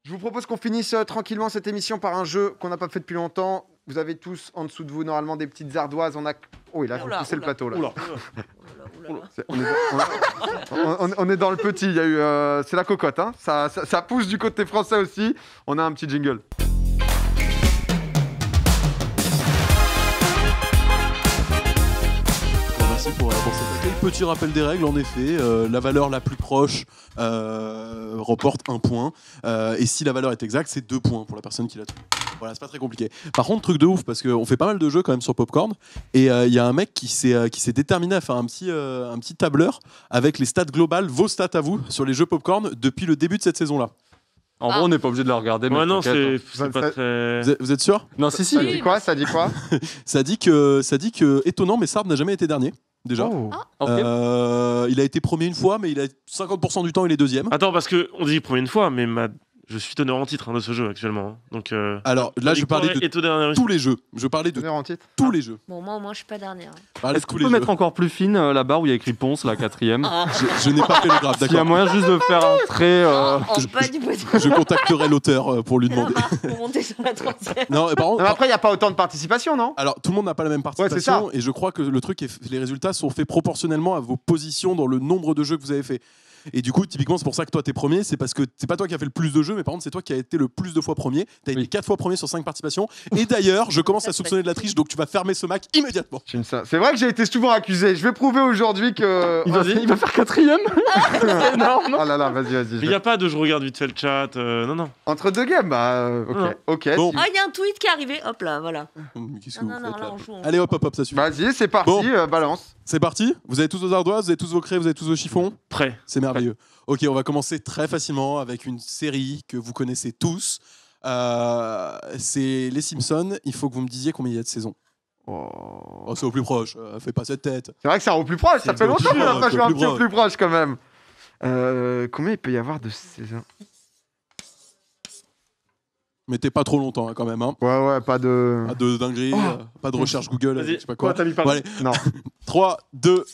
Je vous propose qu'on finisse tranquillement cette émission par un jeu qu'on n'a pas fait depuis longtemps. Vous avez tous en dessous de vous normalement des petites ardoises. On a... Oh, il a poussé le plateau là. On est dans le petit. Il y a eu, c'est la cocotte. Hein. Ça pousse du côté français aussi. On a un petit jingle. Pour cet accueil. Petit rappel des règles, en effet, la valeur la plus proche remporte 1 point. Et si la valeur est exacte, c'est 2 points pour la personne qui l'a trouvé. Voilà, c'est pas très compliqué. Par contre, truc de ouf, parce qu'on fait pas mal de jeux quand même sur Popcorn. Et il y a un mec qui s'est déterminé à faire un petit tableur avec les stats globales, vos stats à vous, sur les jeux Popcorn depuis le début de cette saison-là. En vrai, on n'est pas obligé de la regarder. Ouais, non, c'est pas très. Vous êtes sûr? Non, si. Ça dit quoi? Ça dit quoi? Ça dit que étonnant, mais Sard n'a jamais été dernier. Déjà. Oh. Okay. Il a été premier une fois, mais il a 50% du temps, il est deuxième. Attends, parce qu'on dit premier une fois, mais je suis teneur en titre de ce jeu actuellement. Hein. Donc, alors là, je parlais de tous les jeux. Je parlais de tous les jeux. Bon, moi, je suis pas dernière. Est-ce qu'on peut mettre encore plus fine la barre où il y a écrit Ponce, la 4e? Je n'ai pas fait le graphe, d'accord. S'il y a moyen juste de faire un trait. Je contacterai l'auteur pour lui demander. Pour monter sur la 30e. Non, par contre, après, il n'y a pas autant de participation, non? Alors, tout le monde n'a pas la même participation. Et je crois que le truc, les résultats sont faits proportionnellement à vos positions dans le nombre de jeux que vous avez fait. Et du coup, typiquement, c'est pour ça que toi, t'es premier. C'est parce que c'est pas toi qui as fait le plus de jeux, mais par contre, c'est toi qui as été le plus de fois premier. T'as été 4 fois premier sur 5 participations. Et d'ailleurs, je commence à soupçonner de la triche, donc tu vas fermer ce Mac immédiatement. C'est vrai que j'ai été souvent accusé. Je vais prouver aujourd'hui que. Il va faire 4e. C'est énorme. Oh là là, vas-y. Mais il n'y a pas de je regarde vite fait le chat. Non. Entre deux games, ok. Bon. Ah, il y a un tweet qui est arrivé. Hop là, voilà. Qu'est-ce que vous faites là, là on joue. Allez, hop, ça suffit. Vas-y, c'est parti, balance. C'est parti. Vous avez tous vos ardoises, vous avez tous vos craies, vous avez tous vos chiffons. Prêt. C'est merveilleux. Ok, on va commencer très facilement avec une série que vous connaissez tous. C'est Les Simpsons. Il faut que vous me disiez combien il y a de saisons. Oh, c'est au plus proche. Fais pas cette tête. C'est vrai que c'est au plus proche. Ça fait longtemps qu'on n'a pas joué un petit peu plus proche quand même. Combien il peut y avoir de saisons? Mettez pas trop longtemps quand même. Hein. Ouais, pas de dinguerie, pas de recherche Google, je sais pas quoi. T'as mis pas bon, allez. Non. 3, 2,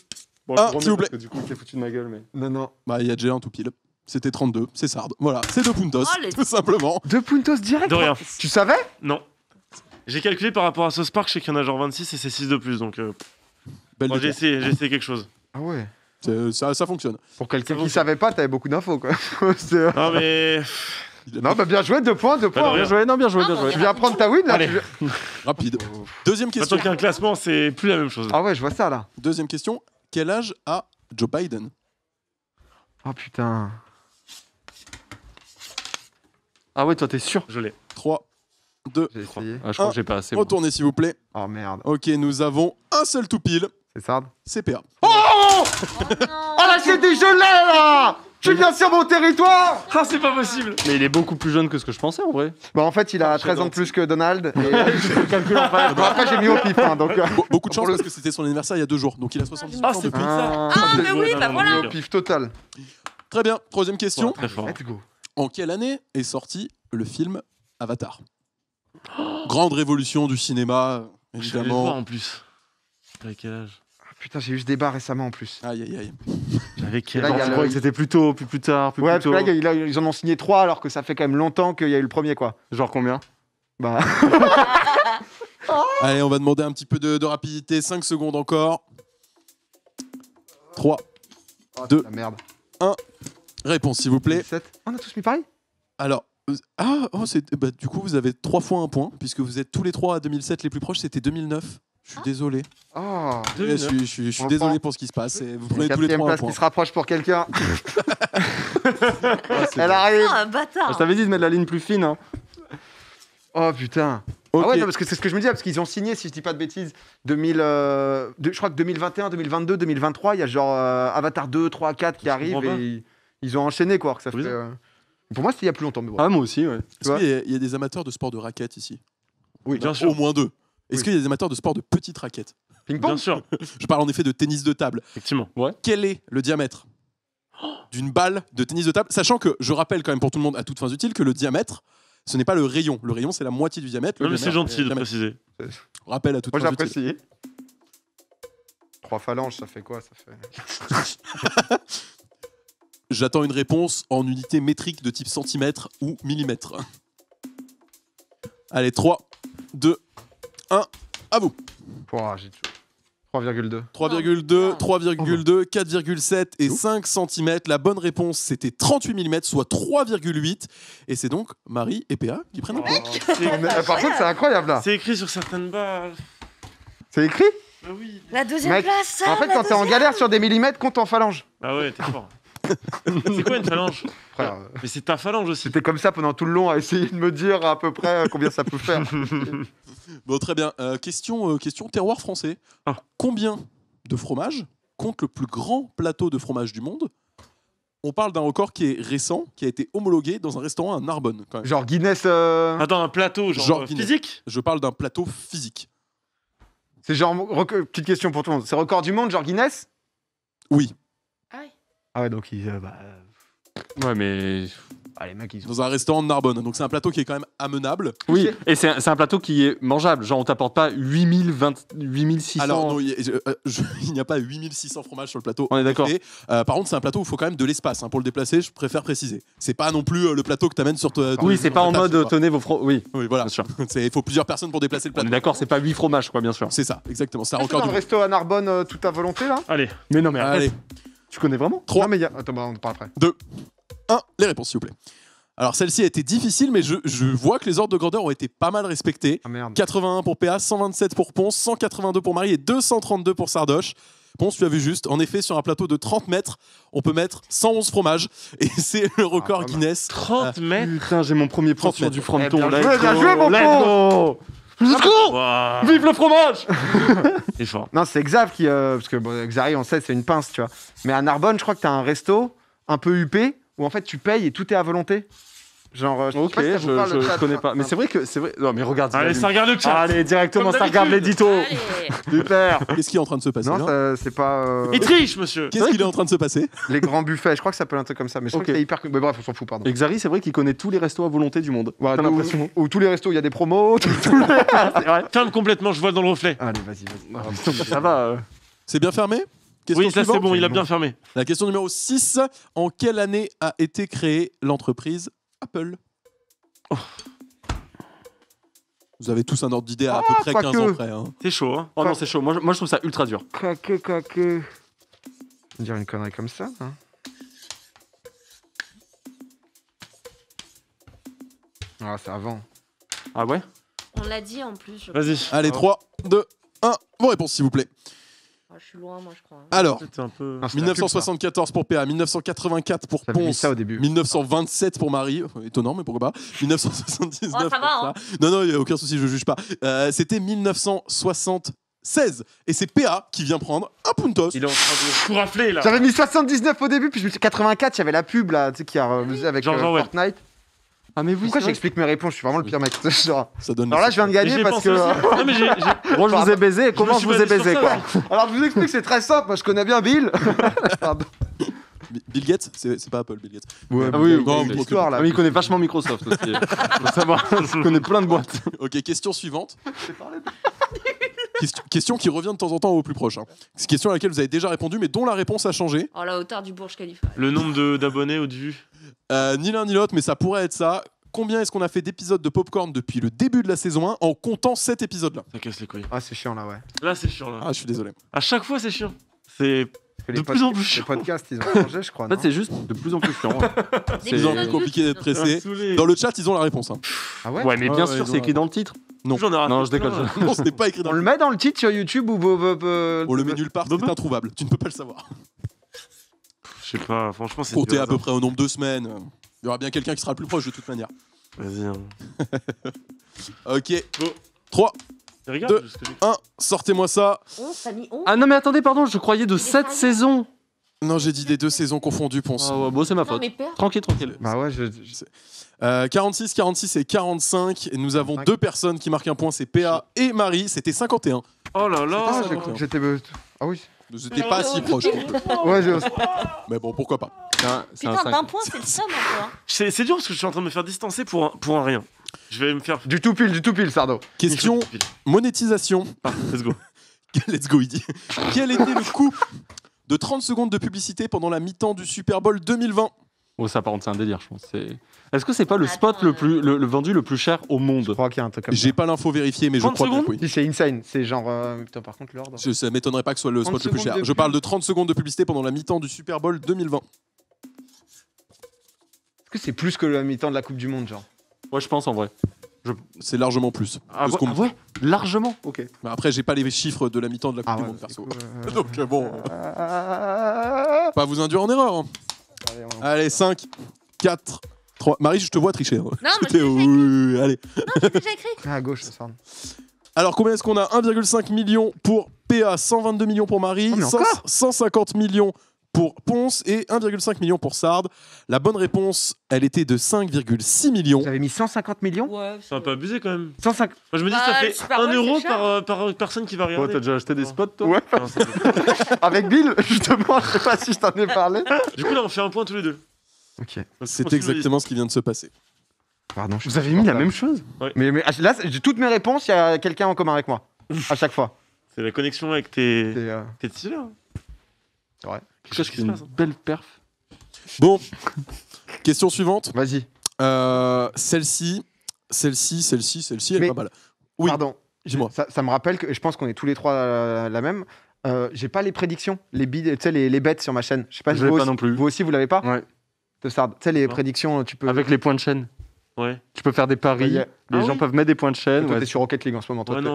1, s'il vous plaît. Du coup, il foutu de ma gueule, mais. Non. Bah, il y a déjà un tout pile. C'était 32, c'est Sard. Voilà, c'est 2 puntos, Oh, tout simplement. 2 puntos direct. De rien. Tu savais? Non. J'ai calculé par rapport à South Park, je sais qu'il y en a genre 26 et c'est 6 de plus. Donc, Belle j'ai essayé quelque chose. Ah ouais. Ça fonctionne. Pour quelqu'un qui savait pas, t'avais beaucoup d'infos quoi. Non mais. Non, bah bien joué, 2 points. Bien joué. Tu viens prendre ta win là. Allez. Rapide. Deuxième question. Maintenant qu'un classement, c'est plus la même chose. Ah ouais, je vois ça là. Deuxième question. Quel âge a Joe Biden? Oh putain. Ah ouais, toi, t'es sûr? Je l'ai. 3, 2, J'ai essayé. Je crois que j'ai pas assez. retournez s'il vous plaît. Oh merde. Ok, nous avons un seul tout pile. C'est Sard. CPA. Oh Oh là, c'est des gelés là. Tu viens sur mon territoire. Ah, c'est pas possible. Mais il est beaucoup plus jeune que ce que je pensais en vrai. Bah en fait, il a 13 ans de plus que Donald. Et après, j'ai mis au pif. Hein, donc, Beaucoup de chance parce que c'était son anniversaire il y a 2 jours. Donc il a 70 ans c'est depuis. ça. mais oui, bah voilà. au pif total. Très bien. Troisième question. Très fort. Let's go. En quelle année est sorti le film Avatar? Grande révolution du cinéma, Je vais le voir évidemment. en plus. J'avais quel âge? Putain, j'ai eu ce débat récemment en plus. Aïe. J'avais quel Là, il y a âge? Je croyais que c'était plus tôt, plus tard, plus Ouais, tôt. parce que là, ils en ont signé 3 alors que ça fait quand même longtemps qu'il y a eu le premier quoi. Genre combien? Bah. Allez, on va demander un petit peu de rapidité. 5 secondes encore. 3, Oh, 2, la merde. 1. Réponse, s'il vous plaît. 7. On a tous mis pareil? Alors, du coup, vous avez 3 fois 1 point, puisque vous êtes tous les 3 à 2007. Les plus proches, c'était 2009. Je suis désolé. Oh. Je suis On désolé prend. pour ce qui se passe. Vous prenez tous les 3 1 place point. qui se rapproche pour quelqu'un. C'est Elle bon. arrive. Oh, un bâtard. Je t'avais dit de mettre la ligne plus fine. Hein. Oh putain. Ok. Ah ouais, non, parce que c'est ce que je me disais, parce qu'ils ont signé, si je dis pas de bêtises, je crois que 2021, 2022, 2023, il y a genre Avatar 2, 3, 4 qui arrivent comprends pas. et ils ont enchaîné quoi. Que ça fait, Oui. Pour moi, c'était il y a plus longtemps. Mais bon. Ah, moi aussi, ouais. Est-ce qu'il y a des amateurs de sport de raquettes ici? Oui, Bien sûr. Au moins 2. Est-ce Oui. qu'il y a des amateurs de sport de petites raquettes? Ping-pong. Bien sûr. Je parle en effet de tennis de table. Effectivement. Quel est le diamètre d'une balle de tennis de table? Sachant que, je rappelle quand même pour tout le monde à toutes fins utiles, que le diamètre, ce n'est pas le rayon. Le rayon, c'est la moitié du diamètre. Non, mais c'est gentil de préciser. Rappel à toutes Moi, j'ai fins utiles. apprécié. 3 phalanges, ça fait quoi? Ça fait. J'attends une réponse en unité métrique de type centimètre ou millimètre. Allez, 3, 2, 1, à vous. Pouah, j'ai 3,2. 3,2, 3,2, 4,7 et 5 cm. La bonne réponse, c'était 38 mm, soit 3,8. Et c'est donc Marie et PA qui prennent un point. Par contre, c'est incroyable là. C'est écrit sur certaines balles. C'est écrit. Ah oui. La deuxième Mec, place, ça, En fait, la quand t'es en deuxième. galère sur des millimètres, compte en phalange. Ah ouais, t'es fort. C'est quoi une phalange? Frère, Mais c'est ta phalange aussi. j'étais comme ça pendant tout le long à essayer de me dire à peu près combien ça peut faire. Bon, très bien. Question terroir français. Ah. Combien de fromages compte le plus grand plateau de fromage du monde? On parle d'un record qui est récent, qui a été homologué dans un restaurant à Narbonne. Quand même. Genre Guinness. Attends, un plateau, Genre Guinness. physique? Je parle d'un plateau physique. C'est genre. Petite question pour tout le monde. C'est record du monde, genre Guinness? Oui, Ah ouais, donc ils. Ouais, mais. Ah, les mecs, ils sont. dans un restaurant de Narbonne. Donc c'est un plateau qui est quand même amenable. Oui, et c'est un plateau qui est mangeable. Genre, on t'apporte pas 8600. Alors non, il n'y a pas 8600 fromages sur le plateau. On est d'accord. Et, par contre, c'est un plateau où il faut quand même de l'espace. Pour le déplacer, je préfère préciser. C'est pas non plus le plateau que tu amènes sur toi. Oui, c'est pas en mode tenez vos fromages. Oui, Oui, voilà. bien sûr. Il faut plusieurs personnes pour déplacer le On est plateau. d'accord, c'est pas 8 fromages, quoi, bien sûr. C'est ça, exactement. C'est un Dans record le du monde. resto à Narbonne, tout à volonté là? Allez. Mais non, mais Allez, tu connais vraiment 3, Non, mais attends, bah, on en parle après. 2, 1, les réponses s'il vous plaît. Alors celle-ci a été difficile, mais je vois que les ordres de grandeur ont été pas mal respectés. Ah merde. 81 pour PA, 127 pour Ponce, 182 pour Marie et 232 pour Sardoche. Ponce, tu as vu juste. En effet, sur un plateau de 30 mètres, on peut mettre 111 fromages. Et c'est le record pas mal. Guinness. 30 mètres. Putain, j'ai mon premier point 30 sur mètres. du Eh, fronton. bien Let's joué, bien go, joué, mon let's pauvre. go. Let's go. Waouh. Vive le fromage. Il est fort. Non, c'est Xav qui. Parce que bon, Xari, on sait, c'est une pince, tu vois. Mais à Narbonne, je crois que t'as un resto un peu huppé où en fait tu payes et tout est à volonté. Genre, je sais Ok, pas si ça vous parle, le chat, connais ça. pas. Mais c'est vrai que c'est vrai. Non, mais regarde. Allez, ça regarde le chat. Allez, directement, Comme ça regarde d'habitude. l'édito. Allez. Super. Qu'est-ce qui est en train de se passer Non, là c'est pas. Il triche, monsieur. Qu'est-ce qu'il est en train de se passer? Les grands buffets, je crois que ça s'appelle un truc comme ça. Mais je crois Ok. que c'est hyper. Mais bref, on s'en fout, pardon. Et Xari, c'est vrai qu'il connaît tous les restos à volonté du monde. Ouais, T'as nous, l'impression ou tous les restos, il y a des promos. C'est vrai. Ferme complètement, je vois dans le reflet. Allez, vas-y. Ça va. C'est bien fermé? Question Oui, ça c'est suivante. bon, il a bien fermé. La question numéro 6. En quelle année a été créée l'entreprise Apple? Vous avez tous un ordre d'idée à peu près pas 15 que. ans près. Hein. C'est chaud, hein. Oh non, c'est chaud. Moi, je trouve ça ultra dur. Quaque. On dirait une connerie comme ça. Hein. Ah, c'est avant. Ah ouais. On l'a dit en plus. Vas-y. Allez, 3, 2, 1. Vos réponses, s'il vous plaît. Oh, je suis loin, moi, je crois. Alors, C'est un peu. Ah, c'est la pub, ça. 1974 pour PA, 1984 pour J'avais mis Ponce, ça au début. 1927 pour Marie. Étonnant, mais pourquoi pas. 1979 Oh, ça pour va, hein. ça. Non, il n'y a aucun souci, je juge pas. C'était 1976. Et c'est PA qui vient prendre un puntos. Il est en train de tout rafler là. J'avais mis 79 au début, puis je me suis 84, il y avait la pub là, tu sais, qui a revu avec Genre, ouais. Fortnite. Ah mais oui. Pourquoi c'est vrai. j'explique mes réponses? Je suis vraiment le pire mec. Genre. Ça donne Alors là, je viens de Mais gagner j'ai parce pensé que. aussi. Non, mais j'ai. Moi, je vous ai baisé. Et comment me je suis vous ai basé sur baisé, ça, quoi. ouais. Alors je vous explique, c'est très simple. Moi, je connais bien Bill. Pardon. Bill Gates, c'est pas Apple, Bill Gates. Ah oui, Non, oui, mais l'histoire là. Ah, mais il connaît vachement Microsoft aussi. Faut savoir. Il connaît plein de boîtes. Ok, question suivante. Question qui revient de temps en temps au plus proche. Hein. C'est une question à laquelle vous avez déjà répondu, mais dont la réponse a changé. Oh, la hauteur du Burj Khalifa. Le nombre d'abonnés ou de vues. Ni l'un ni l'autre, mais ça pourrait être ça. Combien est-ce qu'on a fait d'épisodes de Popcorn depuis le début de la saison 1 en comptant cet épisode-là? Ça casse les couilles. Ah, c'est chiant là, ouais. Là, c'est chiant là. Ah, je suis désolé. À chaque fois, c'est chiant. C'est. Que De les plus en plus Les chiant. podcasts, ils ont changé, je crois. En fait, non c'est juste de plus en plus chiant. Des C'est épisodes compliqué d'être juste. pressé. Saoulé. Dans le chat, ils ont la réponse. Hein. Ah ouais, Ouais, mais bien Ouais, sûr, ouais, c'est écrit dans le titre. Non. J'en ai raté Non, je déconne. plein. Non, ce n'est pas écrit dans On le le met dans le titre sur YouTube ou. On le met nulle part, c'est introuvable. Tu ne peux pas le savoir. Je sais pas, franchement, c'est. Comptez du à peu hasard. près au nombre de semaines. Il y aura bien quelqu'un qui sera le plus proche de toute manière. Vas-y. Hein. Ok. Bon. 3, Regarde. Deux. 1, sortez-moi ça. 11, t'as mis 11. Ah non, mais attendez, pardon, je croyais de Il est 7 pas saisons. Non, j'ai dit des 2 saisons confondues, Ponce. Ah ouais, bon, c'est ma Non, faute. mais père. Tranquille, tranquille. Bah ouais, 46, 46 et 45. Et nous avons 45. 2 personnes qui marquent un point, c'est PA et Marie. C'était 51. Oh là là. Ah, ça, j'ai ok. cru que j'étais. Ah oui. C'était pas si proche. Ouais, Mais bon, pourquoi pas. C'est un Putain, 5. d'un point, c'est le seum un peu. Hein. C'est dur parce que je suis en train de me faire distancer pour un rien. Je vais me faire. du tout pile, Sardo. Question monétisation. Ah, let's go. Let's go, il dit. Quel était le coût de 30 secondes de publicité pendant la mi-temps du Super Bowl 2020. Oh, ça, par contre, c'est un délire, je pense. Est-ce que c'est pas le spot le vendu le plus cher au Je monde? crois qu'il y a un truc comme ça. J'ai pas l'info vérifiée, mais je 30 crois bien que secondes oui. Si, c'est insane. C'est genre. Putain, par contre, l'ordre. Ça m'étonnerait pas que ce soit le 30 spot le plus cher. secondes de Je parle pub. de 30 secondes de publicité pendant la mi-temps du Super Bowl 2020. Est-ce que c'est plus que la mi-temps de la Coupe du Monde, genre? Ouais, je pense en vrai. C'est largement plus. Ah, de ce qu'on me dit. ouais, largement. Ok. Mais après, j'ai pas les chiffres de la mi-temps de la Coupe du Monde, perso. Donc bon, pas vous induire en erreur. Hein. Allez, 5, 4, 3. Marie, je te vois tricher. Hein. Non, mais C'était- oui, allez. j'ai déjà écrit. À gauche, ça sonne. Alors, combien est-ce qu'on a? 1,5 million pour PA, 122 millions pour Marie, Oh, mais encore 150 millions pour Ponce et 1,5 million pour Sard. La bonne réponse, elle était de 5,6 millions. Vous avez mis 150 millions? Ouais, C'est un peu abusé quand même. 105. Moi, je me dis Bah, ça le fait Super 1 Bowl, euro c'est cher. par personne qui va Oh, regarder. t'as déjà acheté des spots, toi? Ouais. Non, c'est- Avec Bill, justement, je sais pas si je t'en ai parlé. Du coup, là, on fait un point tous les deux. Ok. Donc, C'est continue exactement ce qui vient de se passer. Pardon. Vous avez mis la même chose? Mais là, j'ai toutes mes réponses, il y a quelqu'un en commun avec moi. À chaque fois. C'est la connexion avec tes C'est, titulaires. C'est vrai. Quelque chose qui se une passe. belle perf. Bon, question suivante. Vas-y. Celle-ci, elle Mais- est pas mal. Oui, Pardon. dis-moi. Ça me rappelle que je pense qu'on est tous les trois la même. J'ai pas les prédictions, les bids, tu sais, les bets sur ma chaîne. Je sais pas, Je l'ai vous pas aussi- non plus. Vous aussi, vous l'avez pas? Ouais. De Sard. Tu sais, les Non. prédictions, tu peux. Avec les points de chaîne. Ouais. Tu peux faire des paris. Ouais, Les Ah gens oui. peuvent mettre des points de chaîne. Toi, Ouais. t'es sur Rocket League en ce moment. Toi, Ouais, t'es- non.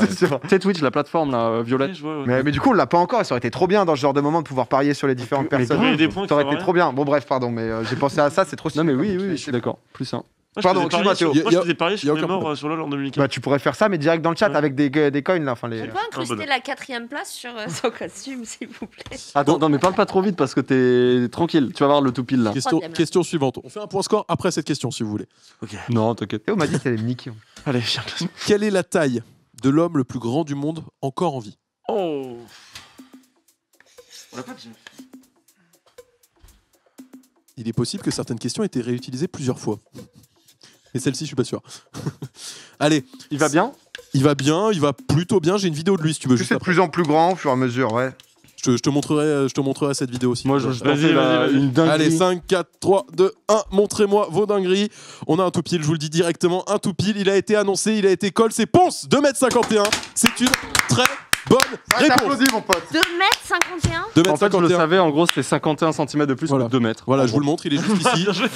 C'est vrai. Tu sais, Twitch, la plateforme, là, Violette. Ouais, je vois, ouais. Mais du coup, on l'a pas encore. Et ça aurait été trop bien dans ce genre de moment de pouvoir parier sur les différentes Mais personnes. grave. Des points qui Ça aurait servent été à trop bien. Bon, bref, pardon, mais j'ai pensé à ça, c'est trop Non, mais oui, stylé. oui, je suis d'accord. Plus un. Moi, Pardon, je faisais excuse-moi, parier sur- Théo. moi, je faisais parier y a sur les aucun morts sur LoL en 2015. Bah, tu pourrais faire ça, mais direct dans le chat Ouais. avec des coins là. Enfin, les... Je peux incruster bonhomme. la 4ème place sur son costume, s'il vous plaît. Attends, non, mais parle pas trop vite parce que t'es tranquille. Tu vas voir le tout pile là. Question suivante. On fait un point score après cette question, si vous voulez. Non, t'inquiète. Théo m'a dit qu'elle allait me niquer. Allez, viens, classement. Quelle est la taille de l'homme le plus grand du monde encore en vie? Oh. On l'a pas dit. Il est possible que certaines questions aient été réutilisées plusieurs fois. Mais celle-ci, je suis pas sûr. Allez, Il va bien? il va bien, il va plutôt bien. J'ai une vidéo de lui si tu veux. Plus Juste c'est de après. plus en plus grand au fur et à mesure, ouais. Je te montrerai cette vidéo aussi. Moi, je Vas-y, pensais vas-y. une dinguerie. Allez, 5, 4, 3, 2, 1, montrez-moi vos dingueries. On a un tout pile, je vous le dis directement, un tout pile. Il a été annoncé, il a été call, c'est Ponce, 2,51 m. C'est une très bonne réponse. T'applaudis, mon pote. 2,51 m. En fait, je le 2,51 m. savais, en gros, c'était 51 cm de plus Voilà. que 2 mètres. Voilà, En je vous gros. le montre, il est juste ici. Bien joué.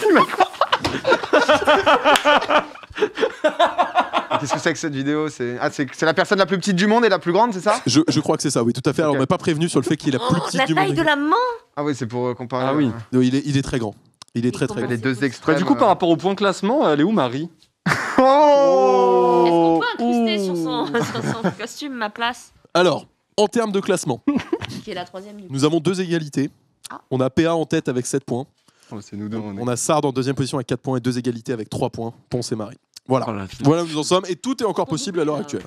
Qu'est-ce que c'est que cette vidéo? C'est la personne la plus petite du monde et la plus grande, c'est ça? Je crois que c'est ça, oui, tout à fait. Alors, Ok. on m'a pas prévenu sur le fait qu'il est la plus Oh, petite la du taille monde. de la main. Ah oui, c'est pour comparer. Ah oui. Non, il est très grand. Il est très très comment grand. Les deux c'est extrêmes. Bah, du coup, par rapport au point classement, elle est où, Marie? Oh Est-ce qu'on peut incruster sur son costume ma place, Alors, en termes de classement, qui est la 3ème du coup. nous avons 2 égalités. Ah. On a PA en tête avec 7 points. C'est nous deux. On a Sard en deuxième position avec 4 points et 2 égalités avec 3 points. Ponce et Marie. Voilà. Voilà. Voilà où nous en sommes. Et tout est encore possible à l'heure actuelle.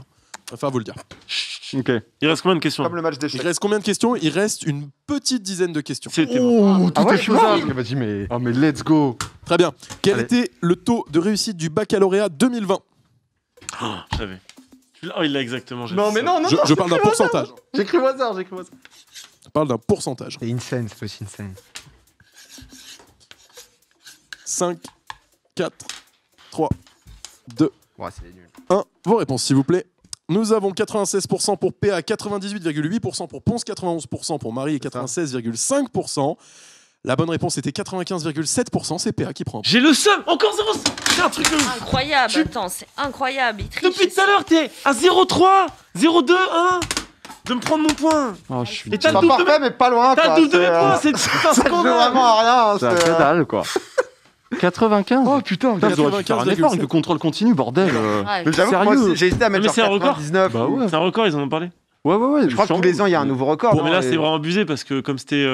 Enfin, vous le dire. Ok. Il reste combien de questions? Comme le match Il d'échecs. reste combien de questions? Il reste une petite dizaine de questions. C'était bon. Oh, tout Ah ouais, est faisable. Vas-y, mais. Oh, mais let's go. Très bien. Quel Allez. était le taux de réussite du baccalauréat 2020? Oh, je savais. Oh, il l'a exactement. j'ai Non, dit mais ça. non, non, Je, non. je parle d'un pourcentage. J'écris au hasard, j'écris au hasard. Je parle d'un pourcentage. C'est insane, c'est aussi insane. 5, 4, 3, 2, Ouais, c'est nul. 1. Vos réponses, s'il vous plaît. Nous avons 96% pour PA, 98,8% pour Ponce, 91% pour Marie et C'est ça. 96,5%. La bonne réponse était 95,7%. C'est PA qui prend. J'ai le seum. Encore 0. C'est un truc de ouf. Incroyable, Tu- attends, c'est incroyable. Il triche. Depuis tout à l'heure, t'es à 0,3, 0,2, 1 de me prendre mon point. Oh, je suis. Et t'as Pas le double de parfait, mais pas loin. T'as quoi. le double de mes C'est, points. C'est un Ça joue scandale. vraiment à rien. Ça c'est, fait dalle, quoi. 95. Oh putain, Putain, vous auriez pu faire un effort avec le contrôle continu, bordel. Ouais, mais j'avoue que moi Sérieux aussi, j'ai hésité à mettre Mais genre c'est un record. 99. Bah ouais. C'est un record, ils en ont parlé. Ouais, ouais, ouais. Je crois que tous les ans, il y a un nouveau record. Mais non, là, et- c'est vraiment abusé parce que comme c'était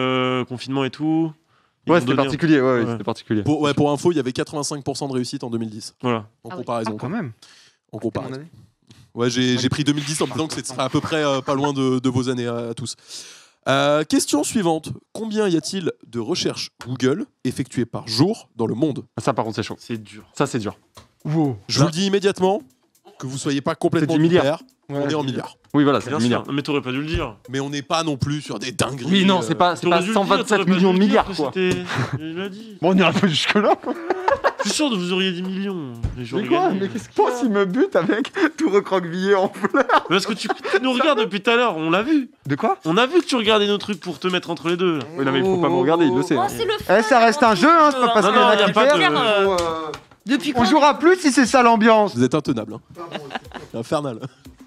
confinement et tout. ils Ouais, ont c'était donné- particulier. Ouais, Ouais. c'était particulier. Pour info, il y avait 85% de réussite en 2010. Voilà. En Ah oui. comparaison. Ah, quand même. En À mon comparaison. avis. Ouais, j'ai pris 2010 en me disant que ce serait à peu près pas loin de vos années à tous. Question suivante. Combien y a-t-il de recherches Google effectuées par jour dans le monde? Ça, par contre, c'est chaud. C'est dur. Ça, c'est dur. Je vous le dis immédiatement, que vous soyez pas complètement C'est 10 milliards. bipolaire. On est en milliards. Oui, voilà, c'est Bien un milliard. sûr. Mais t'aurais pas dû le dire. Mais on n'est pas non plus sur des dingueries. Oui, non, c'est pas T'aurais dû le dire, 127 t'aurais pas millions de dû le dire milliards, que quoi. c'était- Il l'a dit. Bon, on ira pas jusque-là. Je suis sûr que vous auriez dit millions. Mais j'aurais Mais quoi? gagné. Mais qu'est-ce qu'il pense? Il me bute avec tout recroquevillé en fleurs. Parce que tu nous regardes depuis tout à l'heure, on l'a vu. De quoi? On a vu que tu regardais nos trucs pour te mettre entre les deux. Là. Oui, non, mais il faut pas me regarder, il le sait. Oh, hein. c'est le Eh, ça reste un jeu, hein, c'est pas parce Non, qu'il y en non, a y a qui pas de- perdent. Depuis On quand jouera plus si c'est ça l'ambiance. Vous êtes intenable. Hein. Infernal.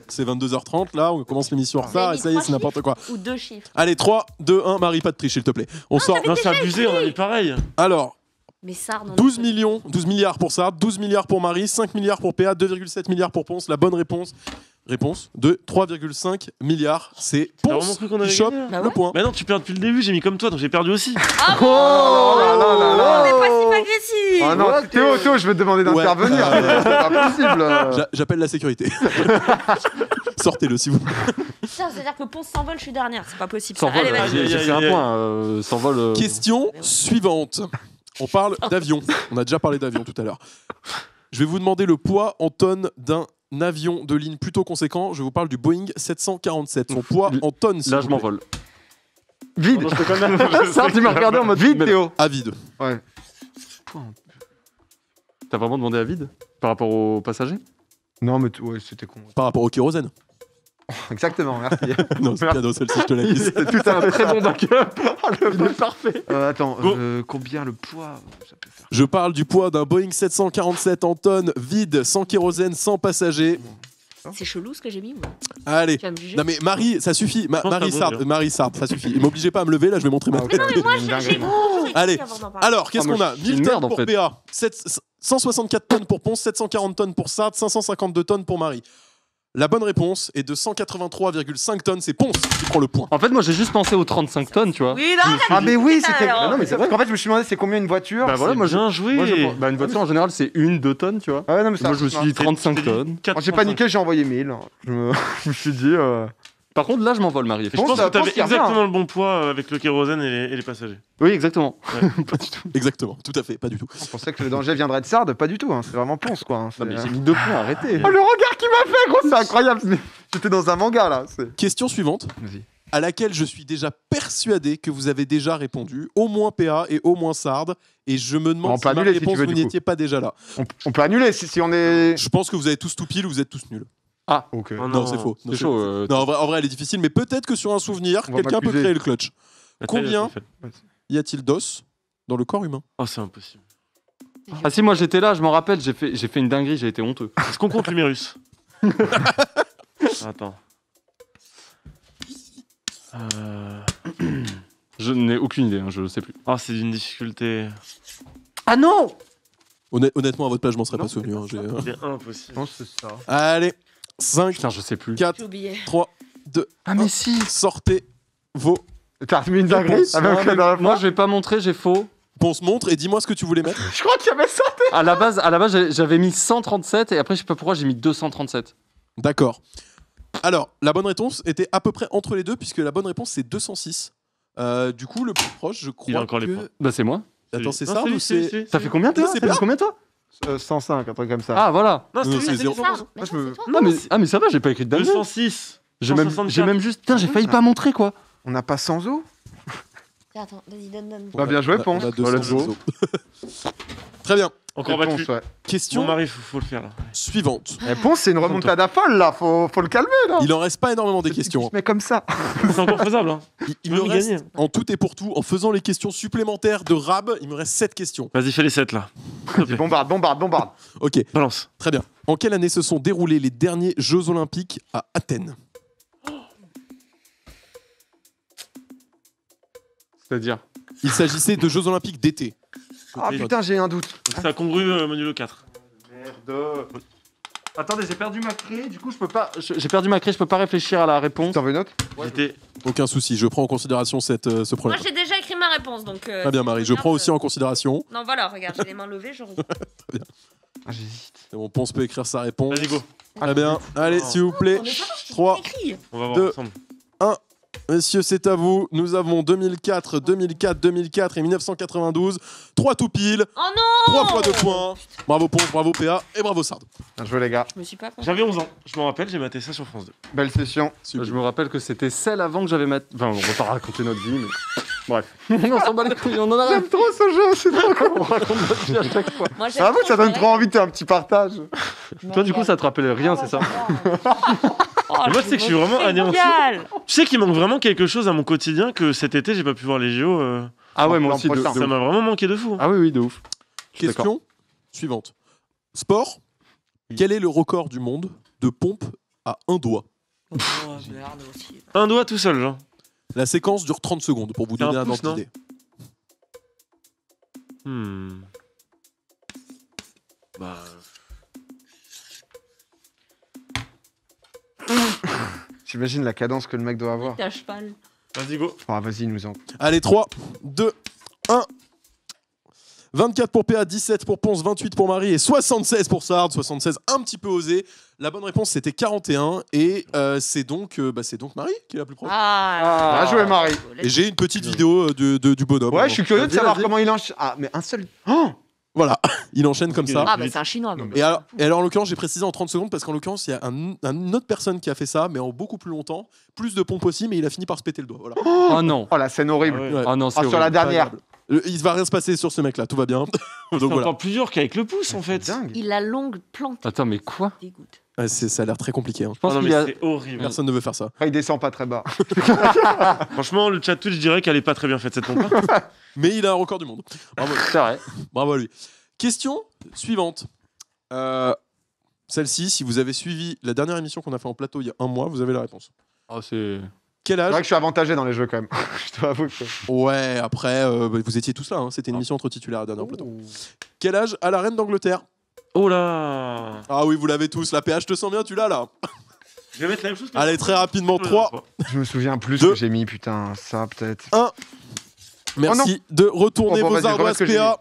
C'est 22h30, là, on commence l'émission en retard et ça y est, c'est n'importe quoi. Ou 2 chiffres. Allez, 3, 2, 1, Marie, pas de triche, s'il te plaît. On sort. Non, c'est abusé, on a mis pareil. Alors, Mais Sard, non. 12 milliards pour Sard, 12 milliards pour Marie, 5 milliards pour PA, 2,7 milliards pour Ponce. La bonne réponse de 3,5 milliards. C'est T'as vraiment Ponce cru qu'on qui avait chope gagné, Bah le ouais. point. Mais non, tu perds depuis le début, j'ai mis comme toi, donc j'ai perdu aussi. Ah bon Oh là là là là. On est passif-agressif. Ah non, Théo, je vais te demander d'intervenir. Ouais. C'est pas possible. J'appelle la sécurité. Sortez-le, s'il vous plaît. Putain, c'est-à-dire que Ponce s'envole, je suis dernière. C'est pas possible. ça. S'envole, Allez, vas-y. Aïe, j'ai aïe, fait un aïe, point. S'envole. Question suivante. On parle d'avion. On a déjà parlé d'avion tout à l'heure. Je vais vous demander le poids en tonnes d'un avion de ligne plutôt conséquent. Je vous parle du Boeing 747. Son poids en tonnes, s'il Là, vous je plaît. m'envole. Vide. Non, je déconne. Ça, tu m'as regardé en mode Vide, Théo. À vide. T'as vraiment demandé à vide par rapport aux passagers? Non, mais ouais, c'était con. Par rapport au kérosène. Exactement, merci. Non, c'est cadeau, celle-ci, je te la glisse. C'est tout un très bon backup. Il est parfait. Attends, Bon. combien le poids ça peut faire? Je parle du poids d'un Boeing 747 en tonnes, vide, sans kérosène, sans passagers. C'est chelou ce que j'ai mis, moi. Allez. Tu vas me juger. Non mais Marie, ça suffit. pense Marie que t'as Sard, bon, Marie Sard, ça suffit. Il m'obligeait pas à me lever, là je vais montrer ma Ah, ok, tête. ok, Moi, c'est une j'ai dinguerie. gros. Allez. Alors, qu'est-ce Ah, moi, qu'on a je suis 1000 une tonnes merde, en pour fait. PA, 164 tonnes pour Ponce, 740 tonnes pour Sard, 552 tonnes pour Marie. La bonne réponse est de 183,5 tonnes, c'est Ponce qui prend le point. En fait, moi, j'ai juste pensé aux 35 tonnes, tu vois. Oui, là, Ah, mais oui, c'était. Alors. Non, mais c'est vrai. Parce qu'en fait, je me suis demandé c'est combien une voiture. Bah voilà, moi, Bien joué. Bah, une voiture en général, c'est 1-2 tonnes, tu vois. Ah ouais, non, mais ça. Moi, je me suis dit 35 tonnes. Quand j'ai paniqué, j'ai envoyé 1000. Je me suis dit. Par contre, là, je m'envole, Marie. Et je pense Ponce, que t'avais Ponce, il revient, exactement le bon poids avec le kérosène et les passagers. Oui, exactement. Pas Exactement, tout à fait, pas du tout. On pensait que le danger viendrait de Sard, pas du tout. Hein. C'est vraiment Ponce, quoi. Hein. Non, mais C'est- j'ai mis 2 points, arrêtez. Oh, le regard qu'il m'a fait, gros, c'est incroyable. J'étais dans un manga, là. Question suivante, Vas-y. à laquelle je suis déjà persuadé que vous avez déjà répondu, au moins PA et au moins Sard, et je me On demande peut si ma annuler si tu réponse veux, vous du coup. n'étiez pas déjà là. On peut annuler si on est. Je pense que vous avez tous tout pile ou vous êtes tous nuls. Ok. Oh Non, c'est faux. C'est chaud. Non, en vrai, elle est difficile, mais peut-être que sur un souvenir, On va quelqu'un peut m'accuser. créer le clutch. Combien y a-t-il d'os dans le corps humain? Oh, c'est impossible. Ah si, moi, j'étais là, je m'en rappelle, j'ai fait une dinguerie, j'ai été honteux. Est-ce qu'on compte l'humérus? Attends. Je n'ai aucune idée, hein, je sais plus. Oh, c'est d'une difficulté. Ah non! Honnêtement, à votre place, je m'en serais pas souvenu. Hein, C'est impossible. Non, c'est ça. Allez, 5, Putain, je sais plus. 4, J'ai oublié. 3, 2, Ah mais si! sortez vos... T'as mis une dinguerie Ponce. la même que la dernière Moi, fois. je vais pas montrer, j'ai faux. Ponce montre et dis-moi ce que tu voulais mettre. Je crois qu'il y avait ça. À la base, j'avais mis 137 et après, je sais pas pourquoi, j'ai mis 237. D'accord. Alors, la bonne réponse était à peu près entre les deux, puisque la bonne réponse, c'est 206. Du coup, le plus proche, je crois Il a encore que... les points. Bah, c'est moi. Attends, c'est Non, ça lui, ou c'est... Ça fait combien, toi? C'est Ça fait bien. combien, toi? 105, un truc comme ça. Ah, voilà. Non, Non, c'est c'est lui, zéro. C'est zéro. ça. Mais Moi, je non, me- c'est toi. Non, mais ça va, j'ai pas écrit de dingue. 206. J'ai même juste. Putain, j'ai failli pas montrer, quoi. On n'a pas 100 os. Attends, vas-y, donne. Bah, bien joué, On a Ponce. 200 Let's go. os. Très bien. Encore Ponce, battu. ouais. Question Mon mari, faut le faire là. suivante. Eh, Ponce, c'est une remontada folle, là. Faut le calmer, là. Il en reste pas énormément des questions. Mais comme ça. C'est encore faisable. Hein. Il Tu me veux reste, gagner. en tout et pour tout, en faisant les questions supplémentaires de Rab, il me reste 7 questions. Vas-y, fais les 7 là. S'il te plaît. Bombarde. Ok, Balance. très bien. En quelle année se sont déroulés les derniers Jeux Olympiques à Athènes? C'est-à-dire. Il s'agissait de Jeux Olympiques d'été. Ah putain, j'ai un doute. C'est incongru modulo 4. Merde. Attendez, j'ai perdu ma clé, du coup, je peux pas. J'ai perdu ma clé, je peux pas réfléchir à la réponse. T'en veux une autre? J'étais. Aucun souci, je prends en considération ce Moi, problème. j'ai déjà écrit ma réponse, donc. Très bien, Marie, je prends aussi en considération. Non, voilà, regarde, j'ai les mains levées, je regarde. Ah, j'hésite. C'est bon, Ponce peut écrire sa réponse. Vas-y, go. Très bien. Allez, s'il vous plaît. On est pas, j'ai 3. écrit. On va voir Deux. ensemble. messieurs, c'est à vous. Nous avons 2004, 2004, 2004 et 1992. 3 tout pile. Oh non 3 fois 2 points. Bravo Ponce, bravo PA et bravo Sard. Bien joué, les gars. Je me suis pas compris. J'avais 11 ans. Je me rappelle, j'ai maté ça sur France 2. Belle session. Super. Je me rappelle que c'était celle avant que j'avais mat... Enfin, on va pas raconter notre vie, mais... Bref. On s'en bat les couilles, on en a rien. J'aime trop ce jeu, c'est trop cool. On raconte notre vie à chaque fois. Moi, j'aime J'avoue que ça donne trop trop envie de faire un petit partage. Toi, du coup, ça te rappelait rien, c'est ça Et moi, c'est que je suis vraiment anéanti. génial. Tu sais qu'il manque vraiment quelque chose à mon quotidien que cet été, j'ai pas pu voir les JO. Ah ouais, L'an moi aussi. De, prochain. de Ça ouf. m'a vraiment manqué de fou. Ah oui, oui, de ouf. Je suis d'accord. Question suivante. Sport. Quel est le record du monde de pompe à un doigt? Oh, merde aussi. Un doigt tout seul, genre. La séquence dure 30 secondes pour vous C'est un donner un pouce, ordre non d'idée. Bah. J'imagine la cadence que le mec doit avoir. T'as cheval. Vas-y, go. Oh, vas-y, nous en. Allez, 3, 2, 1. 24 pour PA, 17 pour Ponce, 28 pour Marie et 76 pour Sard. 76 un petit peu osé. La bonne réponse c'était 41 et c'est donc Marie qui est la plus proche. Ah, Bien joué, Marie. Et j'ai une petite vidéo du bonhomme. Ouais, je suis curieux de Vas-y, savoir vas-y. comment il enchaîne. Ah, mais un seul. Oh Voilà, il enchaîne comme ça. Ah, bah c'est un chinois. Non, donc. mais- Et alors en l'occurrence, j'ai précisé en 30 secondes parce qu'en l'occurrence, il y a une autre personne qui a fait ça, mais en beaucoup plus longtemps. Plus de pompes aussi, mais il a fini par se péter le doigt. Voilà. Oh non. Oh, la scène horrible. Ah ouais. Ouais. Oh non, c'est Ah, sur la horrible. dernière. Il va rien se passer sur ce mec-là, tout va bien. C'est Donc voilà. encore plus dur qu'avec le pouce, en fait. Dingue. Il a longue plante. Attends, mais quoi Dégoûte. Ouais, ça a l'air très compliqué. hein. Je pense Ah non, qu'il mais y a... c'est horrible. Personne ne veut faire ça. Après, il descend pas très bas. Franchement, le chat Twitch, je dirais qu'elle est pas très bien faite cette pompe. Mais il a un record du monde. Bravo, C'est vrai. bravo à lui. Question suivante. Celle-ci, si vous avez suivi la dernière émission qu'on a fait en plateau il y a un mois, vous avez la réponse. Oh, c'est... Quel C'est âge vrai que je suis avantagé dans les jeux quand même. Je dois avouer que. Ouais, après, vous étiez tous là. hein, C'était une émission entre titulaires à dernière plateau. Quel âge a la reine d'Angleterre? Oh là. Ah oui, vous l'avez tous. La PH te sens bien, tu l'as là. Je vais mettre la même chose. que Allez, très rapidement. 3. Je me souviens plus Deux. que j'ai mis, putain, ça peut-être. Merci de retourner Oh, bon, vos vas-y, ardoises remets ce que j'ai PA.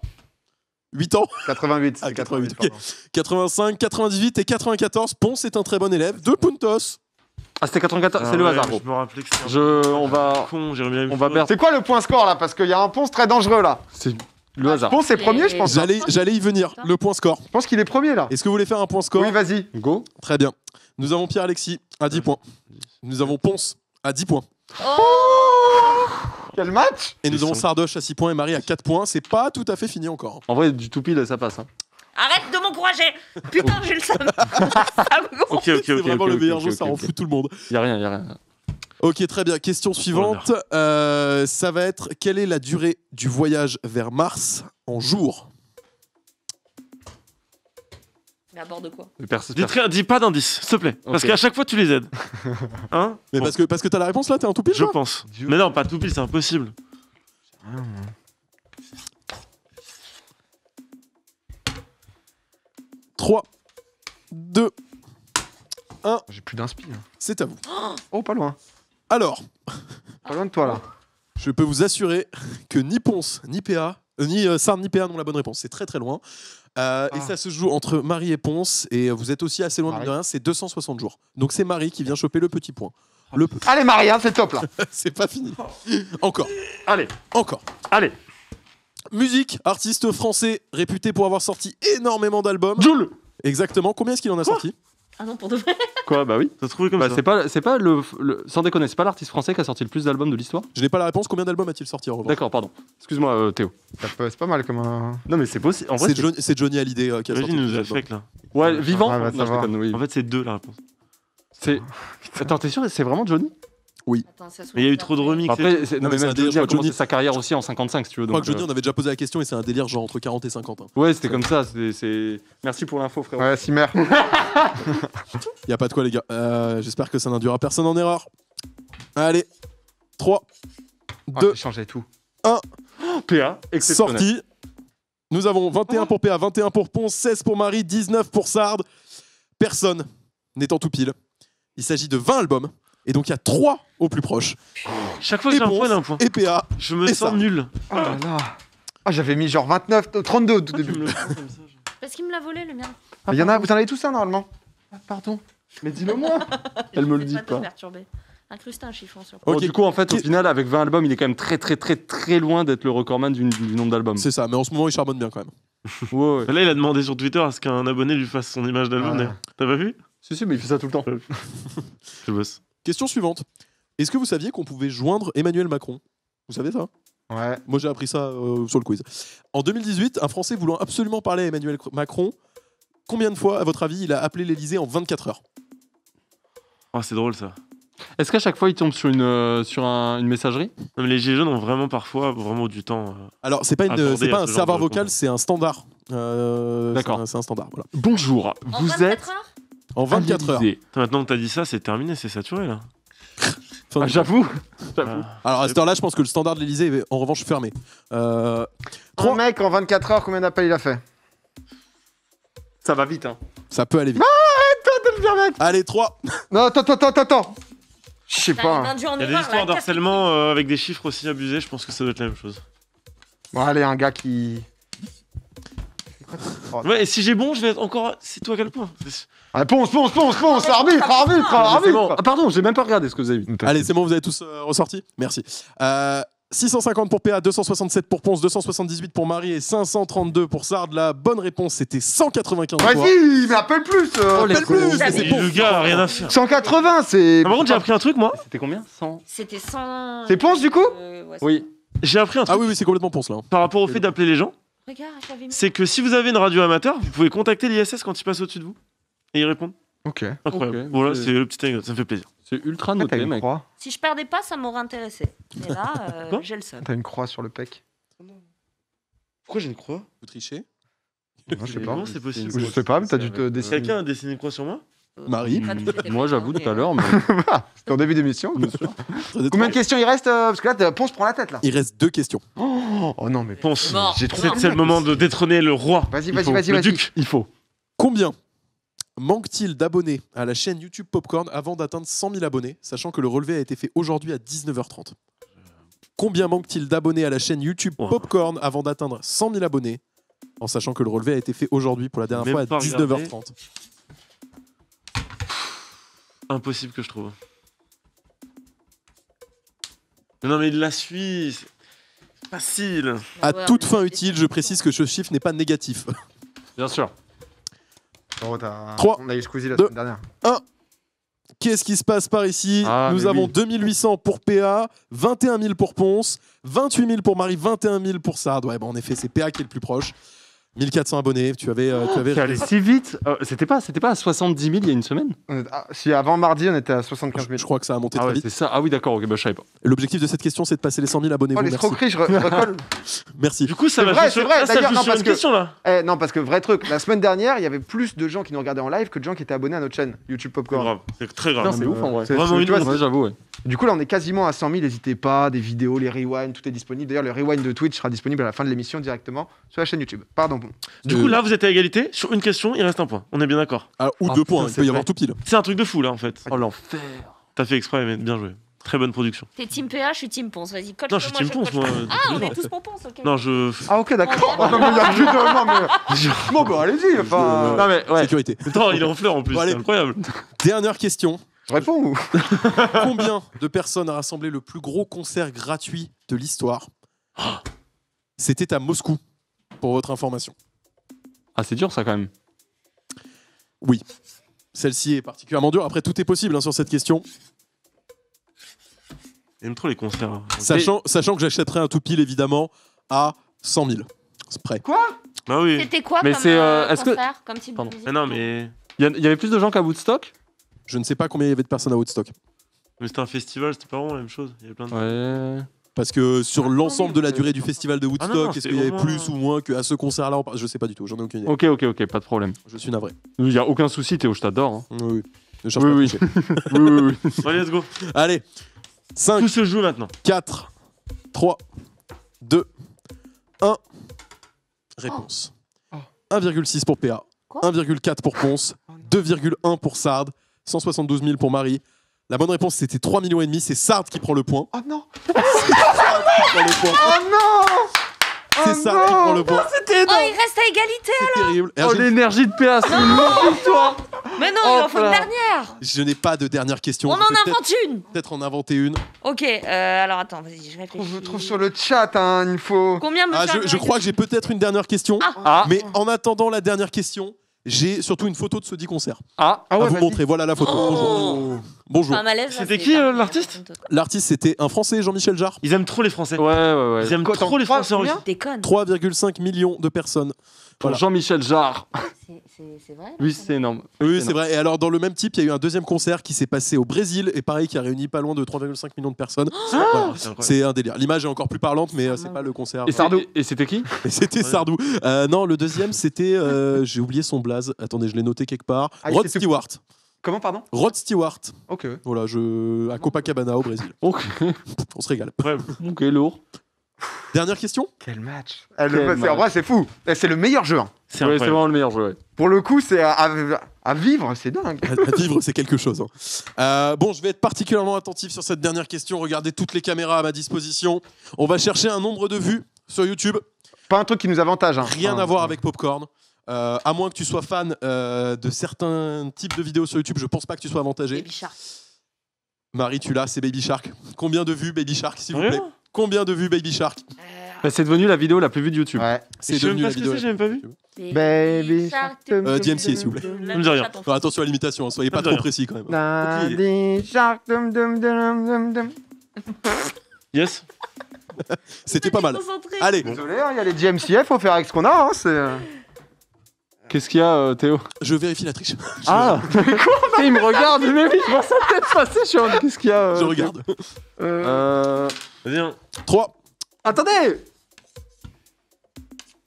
8 ans. 88, Ah, c'est 88, 88. ok. 85, 98 et 94. Ponce est un très bon élève. 2 puntos. Ah, c'était 94, c'est le hasard, gros. Je me rappelais que c'était un On va... con, j'ai remis la même On va chose. perdre. C'est quoi le point score là? Parce qu'il y a un Ponce très dangereux là. C'est le hasard. Ponce est premier, je pense. J'allais y venir. Le point score. Je pense qu'il est premier là. Est-ce que vous voulez faire un point score? Oui, vas-y. Go. Très bien. Nous avons Pierre-Alexis à 10 points. Nous avons Ponce à 10 points. Quel match? Et nous Ils avons sont- Sardoche à 6 points et Marie à 4 points. C'est pas tout à fait fini encore. En vrai, du tout pile, ça passe. Hein. Arrête de m'encourager. Putain, j'ai le seum. Ça me gonfle. Ok, C'est vraiment le meilleur ok, jeu, ok, ça rend ok. fou tout le monde. Y'a rien, y'a rien. Ok, très bien. Question suivante. Ça va être quelle est la durée du voyage vers Mars en jours? Mais à bord de quoi? Dis pas d'indices, s'il te plaît. Parce Ok. qu'à chaque fois, tu les aides. Hein? Mais Bon, parce que t'as la réponse là, t'es un tout pile je toi pense. Mais non, pas tout pile, c'est impossible. 3, 2, J'ai plus d'inspi. hein. c'est à vous. Oh, pas loin. Alors, Pas loin de toi là. je peux vous assurer que ni Ponce, ni PA, ni Sard, ni PA n'ont la bonne réponse. C'est très très loin. Et ça se joue entre Marie et Ponce. Et vous êtes aussi assez loin, mine de rien. C'est 260 jours. Donc c'est Marie qui vient choper le petit point. Allez, Marie, hein, c'est top là. C'est pas fini. Encore. Allez, Encore. allez. Musique, artiste français réputé pour avoir sorti énormément d'albums. Joule. Exactement. Combien est-ce qu'il en a sorti? Ah non, pour de vrai. Quoi, bah oui. T'as trouvé comme Bah, ça. c'est pas sans déconner, c'est pas l'artiste français qui a sorti le plus d'albums de l'histoire? Je n'ai pas la réponse. Combien d'albums a-t-il sorti en revanche? D'accord, pardon. Excuse-moi, Théo. C'est pas mal comme un. Non, mais c'est possible. En vrai, C'est Johnny Hallyday qui a sorti Imagine, il le nous plus a d'albums. fake là. Ouais, vivant. Ouais, bah, Non, ça je va. déconne, oui. En fait, c'est 2 la réponse. C'est... Attends, t'es sûr, c'est vraiment Johnny? Attends, ça se Mais il y a eu voit trop de bien. remix. Après, Non, non, mais mais c'est un même délire, Johnny a je crois, commencé Johnny- sa carrière aussi en 55, si tu veux. Je crois Donc, que Johnny, on avait déjà posé la question et c'est un délire genre entre 40 et 50. hein. Ouais, c'était comme ça. Merci pour l'info, frérot. Ouais, Simer. Y a pas de quoi, les gars. J'espère que ça n'induira personne en erreur. Allez, 3, 2, J'ai changé tout. PA, exceptionnel. sorti. Nous avons 21 pour PA, 21 pour Ponce, 16 pour Marie, 19 pour Sard. Personne n'étant tout pile. Il s'agit de 20 albums. Et donc il y a 3 au plus proche. Chaque fois que j'ai un Ponce point, il a un point. et PA. Je me Et sens ça. nul. Oh là là. Ah, j'avais mis genre 29, 32 au tout Tu me début. le prends comme ça, Parce qu'il me l'a volé, le mien. Il y en a, vous en avez tous ça normalement. Pardon. Mais dis-le moi. Elle me le dit pas. pas. Perturbé. Incruster un chiffon sur. Bon, Ok. du coup, en fait, au final, avec 20 albums, il est quand même très loin d'être le recordman du nombre d'albums. C'est ça, mais en ce moment, il charbonne bien quand même. Ouais. Là, il a demandé sur Twitter à ce qu'un abonné lui fasse son image d'album. Ouais. d'ailleurs. T'as pas vu? Si, mais il fait ça tout le temps. Je bosse. Question suivante. Est-ce que vous saviez qu'on pouvait joindre Emmanuel Macron? Vous savez ça? Ouais. Moi, j'ai appris ça sur le quiz. En 2018, un Français voulant absolument parler à Emmanuel Macron, combien de fois, à votre avis, il a appelé l'Élysée en 24 heures? Ah, c'est drôle ça. Est-ce qu'à chaque fois, il tombe sur une messagerie? Non, mais les gilets jaunes ont vraiment parfois vraiment du temps. Alors, c'est pas Accordé à un ce genre serveur de vocal, contenu. c'est un standard. D'accord. C'est un standard, voilà. Bonjour, En vous 24 êtes heures En 24 heures. Élysée. Attends, maintenant que t'as dit ça, c'est terminé, c'est saturé là. Fin de- Ah, j'avoue. Alors, à cette heure-là, je pense que le standard de l'Élysée est en revanche fermé. Un Trois. mec, en 24 heures, combien d'appels il a fait? Ça va vite, hein. Ça peut aller vite. T'es le pire mec. Allez, 3. Non, attends. Je sais Putain, pas. il vient dû en Il y a des avoir, histoires là, d'harcèlement avec des chiffres aussi abusés, je pense que ça doit être la même chose. Bon, allez, un gars qui. Ouais, et si j'ai bon, je vais être encore. C'est toi quel point? Allez, ponce, arbitre. C'est bon. Ah, pardon, j'ai même pas regardé ce que vous avez vu. Allez, c'est bon, vous avez tous ressorti? Merci. 650 pour PA, 267 pour Ponce, 278 pour Marie et 532 pour Sard. La bonne réponse, c'était 195 fois. Vas-y, mais appelle plus. les Appelle cons. plus, mais c'est Et bon. le gars a rien à faire. 180, c'est. Ah, par contre, j'ai appris un truc, moi. C'était combien 100. C'était 100. C'est Ponce, du coup Ouais, Oui. J'ai appris un truc Ah oui, c'est complètement Ponce là. par rapport au fait d'appeler les gens. Regarde, j'avais mis. C'est que si vous avez une radio amateur, vous pouvez contacter l'ISS quand ils passent au-dessus de vous. Et ils répondent. Ok. Incroyable. Ok, Voilà, c'est- c'est le petit anecdote, ça me fait plaisir. C'est ultra T'as noté, une mec. croix. Si je perdais pas, ça m'aurait intéressé. Mais là, Quoi j'ai le seum. T'as une croix sur le pec. Pourquoi j'ai une croix? Vous trichez? Non, je sais pas. Comment c'est possible? Je sais pas, mais t'as dû te dessiner. Quelqu'un a dessiné une croix sur moi? Marie. Moi, j'avoue, tout à l'heure, mais. C'était en début d'émission. Très étrange. Combien de questions il reste Parce que là, Ponce prend la tête là. Il reste 2 questions. Oh non, mais. Ponce. Mort. J'ai trop. C'est le moment de détrôner le roi. Vas-y, Il faut. Le vas-y. duc. Il faut. Combien manque-t-il d'abonnés à la chaîne YouTube Popcorn avant d'atteindre 100 000 abonnés, sachant que le relevé a été fait aujourd'hui à 19h30? Combien manque-t-il d'abonnés à la chaîne YouTube Wow. Popcorn avant d'atteindre 100 000 abonnés, en sachant que le relevé a été fait aujourd'hui pour la dernière Même fois à pas 19h30? Impossible que je trouve. Mais non, mais il la suit. C'est facile. À toute fin utile, je précise que ce chiffre n'est pas négatif. Bien sûr. Oh, t'as- 3, On a eu Squeezie la 2. semaine dernière. Qu'est-ce qui se passe par ici? Ah, Nous mais avons oui. 2800 pour PA, 21 000 pour Ponce, 28 000 pour Marie, 21 000 pour Sard. Ouais, bon, en effet, c'est PA qui est le plus proche. 1400 abonnés, tu avais... C'est allé si vite. C'était pas à 70 000 il y a une semaine. Si avant mardi, on était à 75 000. Je crois que ça a monté Ah très ouais, vite. c'est ça. Ah oui, d'accord, ok, bah je savais pas. L'objectif de cette question, c'est de passer les 100 000 abonnés. Oh, Bon, merci. l'escroquerie, je recolle. Merci. Du coup, ça C'est va vrai, jouer c'est vrai. là, ça D'ailleurs, joue non, sur parce une que- question là. Non, parce que vrai truc, la semaine dernière, il y avait plus de gens qui nous regardaient en live que de gens qui étaient abonnés à notre chaîne YouTube C'est Popcorn. grave. C'est très grave. Non, c'est ouf en vrai. C'est- Vraiment tu une vois, honte. Ouais, j'avoue, ouais. Du coup, là, on est quasiment à 100 000. N'hésitez pas, des vidéos, les rewinds, tout est disponible. D'ailleurs, le rewind de Twitch sera disponible à la fin de l'émission directement sur la chaîne YouTube. Pardon. Bon. Du coup, là, vous êtes à égalité. Sur une question, il reste un point. On est bien d'accord. Ah, ou Ah, 2 putain, points, il c'est peut y avoir vrai. tout pile. C'est un truc de fou là en fait. Oh l'enfer. T'as fait exprès, mais bien joué. Très bonne production. T'es team PA, je suis team Ponce. Vas-y, coach. Non, je suis team Ponce, moi. Ah, on est tous pour Ponce, ok. Non, je. Ah, ok, d'accord. Non, mais il y a plus de. Non, mais. Bon, bah, allez-y. Enfin. Non mais ouais. Sécurité. Attends, il est en fleurs en plus. Bon, allez. C'est incroyable. Dernière question. Je réponds ou Combien de personnes a rassemblé le plus gros concert gratuit de l'histoire? C'était à Moscou, pour votre information. Ah c'est dur ça quand même. Oui. Celle-ci est particulièrement dure. Après, tout est possible hein, sur cette question. J'aime trop les concerts. hein. Sachant que j'achèterais un tout pile, évidemment, à 100 000. C'est prêt. Bah oui. C'était quoi Mais comme c'est, est-ce que- concert, comme type Pardon. de musique? Mais non, mais. Il y avait plus de gens qu'à Woodstock. Je ne sais pas combien il y avait de personnes à Woodstock. Mais c'était un festival, c'était pas vraiment la même chose. Il y avait plein de. Ouais. Parce que sur l'ensemble de la durée du festival de Woodstock, non, est-ce c'est qu'il y avait au moins- plus ou moins qu'à ce concert-là Je sais pas du tout, j'en ai aucune idée. Ok, pas de problème. Je suis navré. Il y a aucun souci, Théo, je t'adore. Hein. Oui, oui. Ne cherche Oui, pas à oui. tricher. oui. Allez, let's go. Allez, 5, Tout se joue maintenant. 4, 3, 2, 1. Réponse. 1,6 pour PA, Quoi 1,4 pour Ponce, 2,1 pour Sard, 172 000 pour Marie. La bonne réponse, c'était 3,5 millions. C'est Sard qui prend le point. Oh non. Qui prend le point. Oh non. C'est Sard qui prend le point. Oh, il reste à égalité. C'est terrible. Oh l'énergie de PA, c'est une longue victoire. Mais non, il en faut une dernière. Je n'ai pas de dernière question. On Je en peux invente une. peut-être en inventer une. Ok, alors attends, vas-y, je réfléchis. Trouve sur le chat, hein, il faut. Combien me Je crois que j'ai peut-être une dernière question. Ah. Mais en attendant la dernière question, j'ai surtout une photo de ce dit concert. Ah, À ouais, vous vas-y. montrer. Voilà la photo. Oh. Bonjour. Un malaise, là, C'était c'est qui, pas- l'artiste L'artiste, c'était un Français, Jean-Michel Jarre. Ils aiment trop les Français. ouais. Ils aiment Quoi, trop les t'en Français en crois Russie. Déconne. 3,5 millions de personnes. Pour Voilà. Jean-Michel Jarre. C'est vrai. Lui, c'est énorme. Oui, C'est c'est vrai. Et alors, dans le même type, il y a eu un deuxième concert qui s'est passé au Brésil et pareil, qui a réuni pas loin de 3,5 millions de personnes. Voilà. C'est incroyable. C'est un délire. L'image est encore plus parlante, mais c'est pas le concert. Et Sardou. Et c'était qui? Et c'était Ouais. Sardou. Non, le deuxième, c'était. J'ai oublié son blaze. Attendez, je l'ai noté quelque part. Ah, Rod c'était- Stewart. Comment, pardon? Rod Stewart. Ok. Voilà, à Copacabana au Brésil. Ok, On se régale. ok, lourd. Dernière question. Quel match. Quel match. En vrai, c'est fou. C'est le meilleur jeu. Hein. C'est Ouais, c'est incroyable. vraiment le meilleur jeu. Ouais. Pour le coup, c'est à vivre, c'est dingue. À vivre, c'est quelque chose. Hein. Bon, je vais être particulièrement attentif sur cette dernière question. Regardez toutes les caméras à ma disposition. On va chercher un nombre de vues sur YouTube. Pas un truc qui nous avantage. Hein. Rien à voir avec Popcorn. À moins que tu sois fan de certains types de vidéos sur YouTube, je pense pas que tu sois avantagé. Baby Shark. Marie, tu l'as, c'est Baby Shark. Combien de vues Baby Shark, s'il vous plaît? Vraiment Combien de vues Baby Shark? Bah, c'est devenu la vidéo la plus vue de YouTube. Ouais. C'est Je sais même devenu pas la ce que vidéo. c'est, j'ai même pas vu. Baby Shark. DMC, s'il vous plaît. Ça me dit rien. Alors, attention à l'imitation, hein, soyez pas Ça me trop dit précis quand même. Daddy Shark. Dum, dum, dum, dum, dum. Yes. C'était pas mal. Allez, Désolé, hein, il y a les GMCF, faut faire avec ce qu'on a. Hein, c'est... Qu'est-ce qu'il y a, Théo? je vérifie la triche. Ah Il me regarde, mais oui, je vois sa tête passer. Je suis en... Qu'est-ce qu'il y a Je regarde. Vas-y, hein. 3. Attendez.